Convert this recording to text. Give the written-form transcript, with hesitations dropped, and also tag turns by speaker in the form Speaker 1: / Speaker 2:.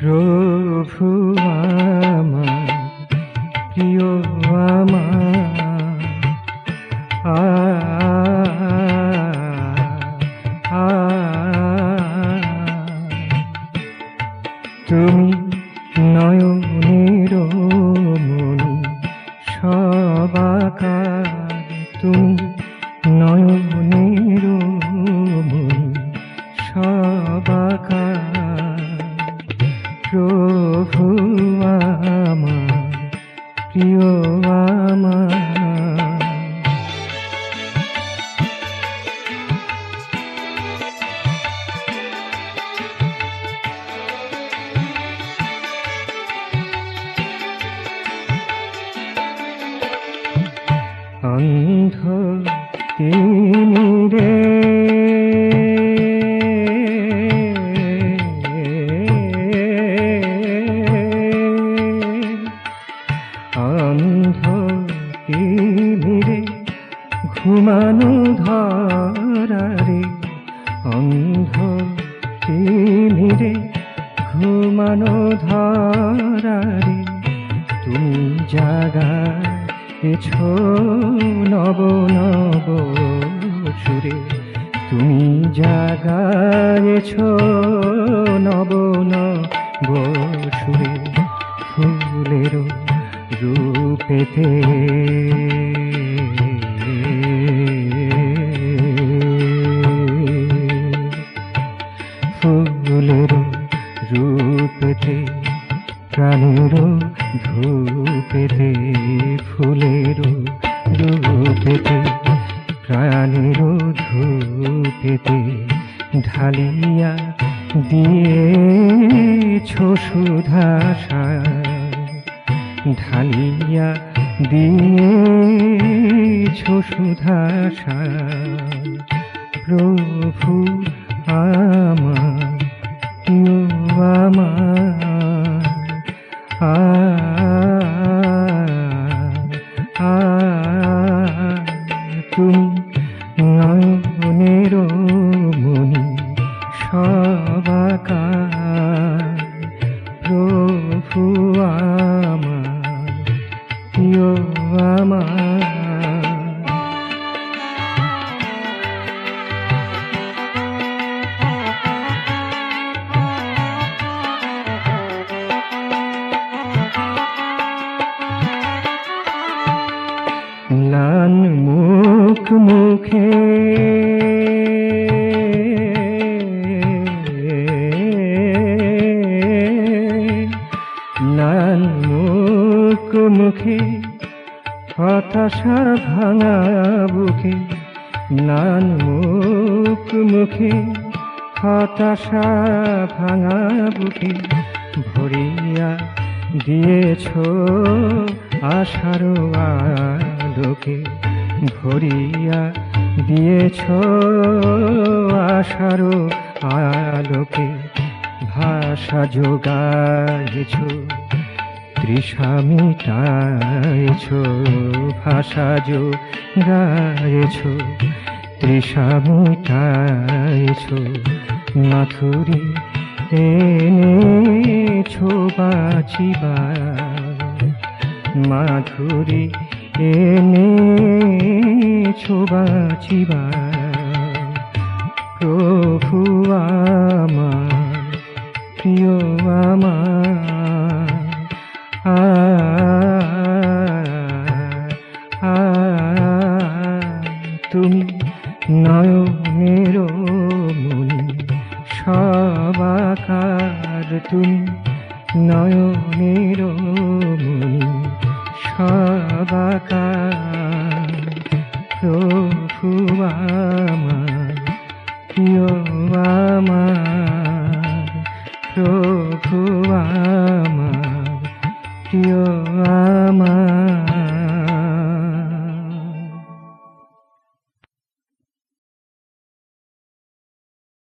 Speaker 1: প্রভু আমার, প্রিয় আমার, আ আ তুমি নয়নের মনি সবাকার, তুমি নয়নের মনি সবাকার, প্রভু আমার, প্রিয় আমার। অন্ধ তিমিরে অন্ধ তিমিরে ঘুমানো ধরারে, অন্ধ তিমিরে ঘুমানো ধরারে, তুমি জাগাইছ নব নব সুরে, তুমি জাগাইছ নব নব সুরে, ফুলের রূপেতে ফুলের রূপেতে, প্রাণের ধূপেতে, ফুলের রূপেতে, প্রাণের ধূপেতে, ঢালিয়া দিয়েছ সুধাসা, ঢালিয়া দিয়েছ সুধাসা, প্রভু আমার, প্রিয় আমার, আ আ তুমি নয়নের মনি সবাকার, প্রভু আমার, প্রিয় আমার। ম্লান মুখ মুখে ম্লান মুখ মুখে, হতাশা ভাঙা বুকে, ম্লান মুখ মুখে, হতাশা ভাঙা বুকে, ভরিয়া দিয়েছ আশার আলোকে, ভরিয়া দিয়েছ আশার আলোকে, ভাষা যোগাইছ তৃষা মিটাইছ, ভাষা যোগাইছ তৃষা মিটাইছ, মাথুরী এনেছ বাঁচিবার, মাধুরী এনেছ বাঁচিবার, প্রভু আমার, প্রিয় আমার, আ আ তুমি নয়নের মনি সবাকার, তুমি নয়নের মনি সবাকার, প্রভু আমার, প্রিয় আমার।